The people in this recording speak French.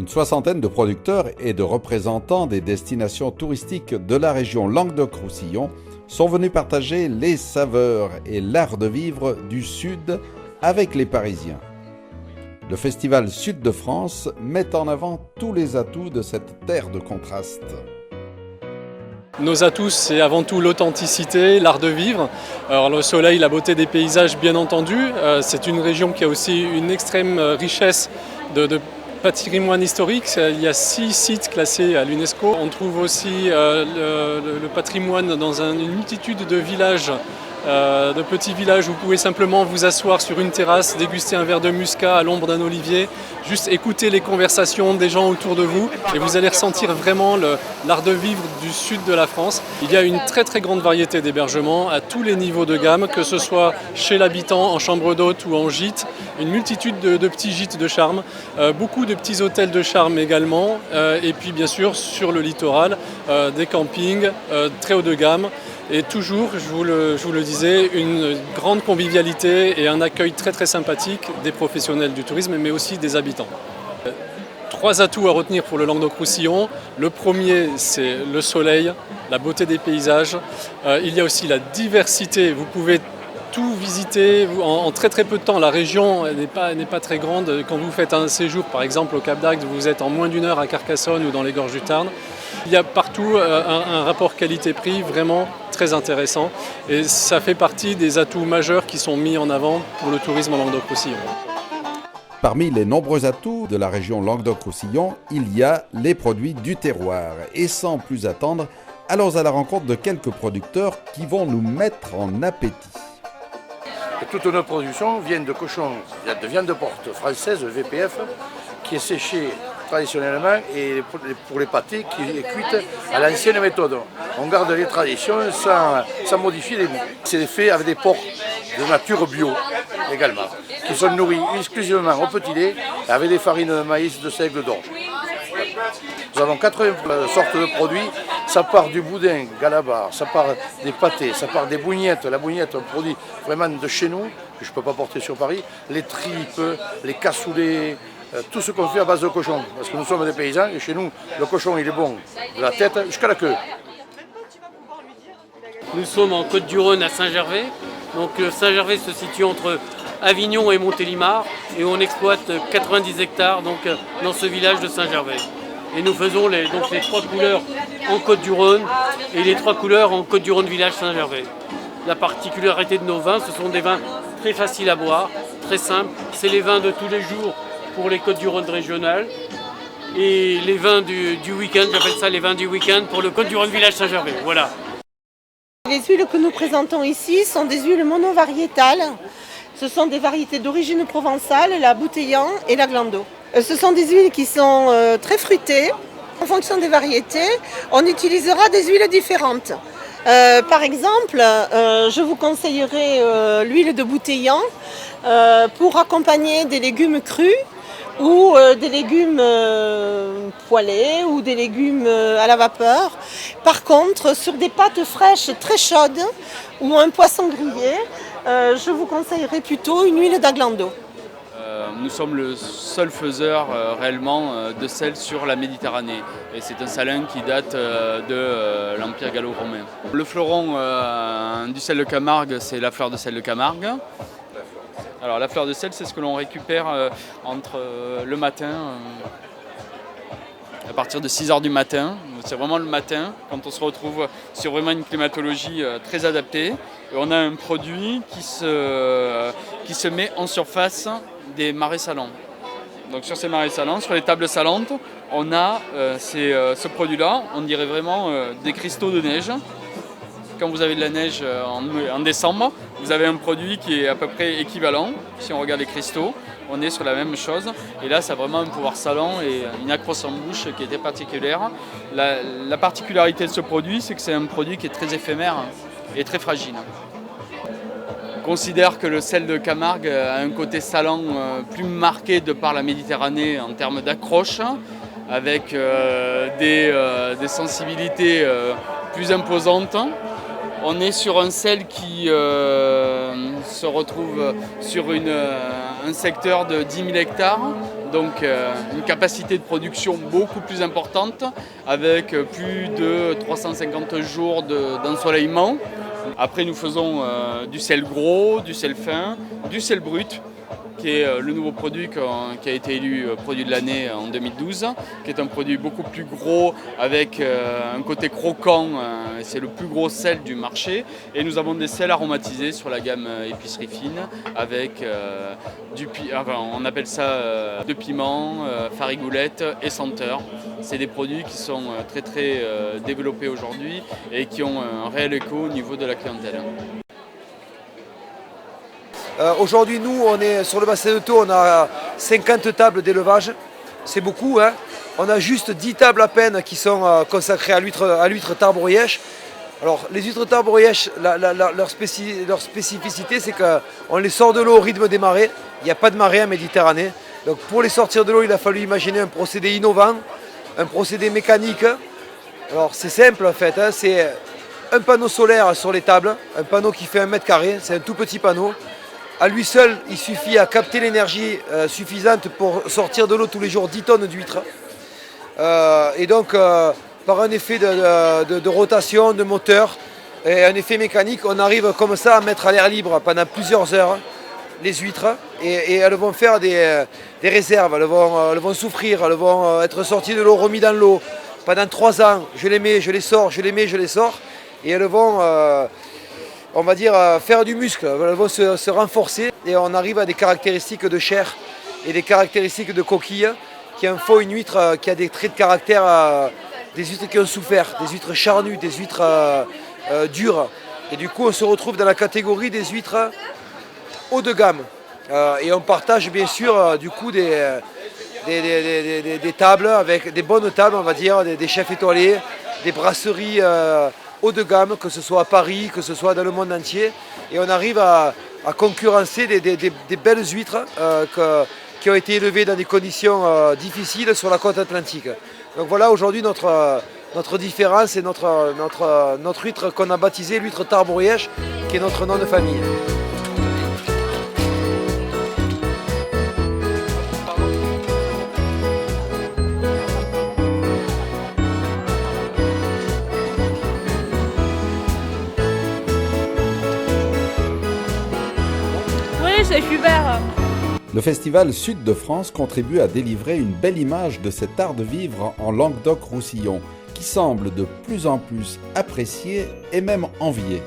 Une soixantaine de producteurs et de représentants des destinations touristiques de la région Languedoc-Roussillon sont venus partager les saveurs et l'art de vivre du Sud avec les Parisiens. Le Festival Sud de France met en avant tous les atouts de cette terre de contraste. Nos atouts, c'est avant tout l'authenticité, l'art de vivre. Alors le soleil, la beauté des paysages, bien entendu. C'est une région qui a aussi une extrême richesse de patrimoine historique. Il y a 6 sites classés à l'UNESCO. On trouve aussi le patrimoine dans une multitude de villages, de petits villages où vous pouvez simplement vous asseoir sur une terrasse, déguster un verre de muscat à l'ombre d'un olivier, juste écouter les conversations des gens autour de vous et vous allez ressentir vraiment l'art de vivre du sud de la France. Il y a une très très grande variété d'hébergements à tous les niveaux de gamme, que ce soit chez l'habitant, en chambre d'hôte ou en gîte, une multitude de petits gîtes de charme, beaucoup de petits hôtels de charme également, et puis bien sûr sur le littoral, des campings très haut de gamme. Et toujours, je vous le disais, une grande convivialité et un accueil très très sympathique des professionnels du tourisme, mais aussi des habitants. 3 atouts à retenir pour le Languedoc-Roussillon. Le premier, c'est le soleil, la beauté des paysages. Il y a aussi la diversité. Vous pouvez tout visiter en très très peu de temps. La région n'est pas très grande. Quand vous faites un séjour, par exemple au Cap d'Agde, vous êtes en moins d'1 heure à Carcassonne ou dans les gorges du Tarn. Il y a partout un rapport qualité-prix vraiment très intéressant et ça fait partie des atouts majeurs qui sont mis en avant pour le tourisme en Languedoc-Roussillon. Parmi les nombreux atouts de la région Languedoc-Roussillon, il y a les produits du terroir. Et sans plus attendre, allons à la rencontre de quelques producteurs qui vont nous mettre en appétit. Toutes nos productions viennent de cochons, de viande de porte française, VPF, qui est séchée traditionnellement et pour les pâtés qui est cuite à l'ancienne méthode. On garde les traditions sans modifier les goûts. C'est fait avec des porcs de nature bio également, qui sont nourris exclusivement au petit lait avec des farines de maïs de seigle d'orge. Nous avons 80 sortes de produits. Ça part du boudin, galabar, ça part des pâtés, ça part des bougnettes. La bougnette, un produit vraiment de chez nous, que je ne peux pas porter sur Paris. Les tripes, les cassoulets, tout ce qu'on fait à base de cochon. Parce que nous sommes des paysans et chez nous, le cochon il est bon de la tête jusqu'à la queue. Nous sommes en Côte-du-Rhône à Saint-Gervais. Donc Saint-Gervais se situe entre Avignon et Montélimar et on exploite 90 hectares donc, dans ce village de Saint-Gervais. Et nous faisons les 3 couleurs en Côte-du-Rhône et les 3 couleurs en Côte-du-Rhône village Saint-Gervais. La particularité de nos vins, ce sont des vins très faciles à boire, très simples. C'est les vins de tous les jours pour les Côtes-du-Rhône régionales. Et les vins du week-end, j'appelle ça les vins du week-end pour le Côte-du-Rhône village Saint-Gervais. Voilà. Les huiles que nous présentons ici sont des huiles monovariétales. Ce sont des variétés d'origine provençale, la Bouteillant et la Glando. Ce sont des huiles qui sont très fruitées. En fonction des variétés, on utilisera des huiles différentes. Par exemple, je vous conseillerais l'huile de Bouteillant pour accompagner des légumes crus ou des légumes poêlés ou des légumes à la vapeur. Par contre, sur des pâtes fraîches très chaudes ou un poisson grillé, je vous conseillerais plutôt une huile d'Aglando. Nous sommes le seul faiseur réellement de sel sur la Méditerranée et c'est un salin qui date de l'Empire gallo-romain. Le fleuron du sel de Camargue, c'est la fleur de sel de Camargue. Alors la fleur de sel, c'est ce que l'on récupère entre le matin, à partir de 6h du matin. C'est vraiment le matin, quand on se retrouve sur vraiment une climatologie très adaptée. Et on a un produit qui se met en surface des marais salants. Donc sur ces marais salants, sur les tables salantes, on a ce produit-là, on dirait vraiment des cristaux de neige. Quand vous avez de la neige en décembre, vous avez un produit qui est à peu près équivalent. Si on regarde les cristaux, on est sur la même chose. Et là, ça a vraiment un pouvoir salant et une accroche en bouche qui était particulière. La particularité de ce produit, c'est que c'est un produit qui est très éphémère et très fragile. On considère que le sel de Camargue a un côté salant plus marqué de par la Méditerranée en termes d'accroche, avec des sensibilités plus imposantes. On est sur un sel qui se retrouve sur un secteur de 10 000 hectares donc une capacité de production beaucoup plus importante, avec plus de 350 jours d'ensoleillement. Après, nous faisons du sel gros, du sel fin, du sel brut, qui est le nouveau produit qui a été élu produit de l'année en 2012, qui est un produit beaucoup plus gros avec un côté croquant, c'est le plus gros sel du marché. Et nous avons des sels aromatisés sur la gamme épicerie fine avec on appelle ça de piment, farigoulette et senteur. C'est des produits qui sont très développés aujourd'hui et qui ont un réel écho au niveau de la clientèle. Aujourd'hui, nous, on est sur le bassin de Thau, on a 50 tables d'élevage. C'est beaucoup, hein. On a juste 10 tables à peine qui sont consacrées à l'huître tarbes-oreillèche. Alors, les huîtres tarbes-oreillèches, leur spécificité, c'est qu'on les sort de l'eau au rythme des marées. Il n'y a pas de marée en Méditerranée. Donc, pour les sortir de l'eau, il a fallu imaginer un procédé innovant, un procédé mécanique. Alors, c'est simple, en fait, hein. C'est un panneau solaire sur les tables, un panneau qui fait 1 mètre carré, c'est un tout petit panneau. À lui seul, il suffit à capter l'énergie suffisante pour sortir de l'eau tous les jours 10 tonnes d'huîtres. Et donc, par un effet de rotation, de moteur et un effet mécanique, on arrive comme ça à mettre à l'air libre pendant plusieurs heures les huîtres. Et elles vont faire des réserves, elles vont souffrir, elles vont être sorties de l'eau, remises dans l'eau. Pendant 3 ans, je les mets, je les sors, je les mets, je les sors. Et elles vont... on va dire faire du muscle, elles vont se renforcer et on arrive à des caractéristiques de chair et des caractéristiques de coquille qui en font une huître qui a des traits de caractère, des huîtres qui ont souffert, des huîtres charnues, des huîtres dures. Et du coup on se retrouve dans la catégorie des huîtres haut de gamme. Et on partage bien sûr du coup des tables, avec des bonnes tables on va dire, des chefs étoilés, des brasseries haut de gamme, que ce soit à Paris, que ce soit dans le monde entier. Et on arrive à concurrencer des belles huîtres qui ont été élevées dans des conditions difficiles sur la côte atlantique. Donc voilà aujourd'hui notre différence et notre huître qu'on a baptisé l'huître tarbes-oreillèche, qui est notre nom de famille. C'est super. Le Festival Sud de France contribue à délivrer une belle image de cet art de vivre en Languedoc-Roussillon, qui semble de plus en plus apprécié et même envié.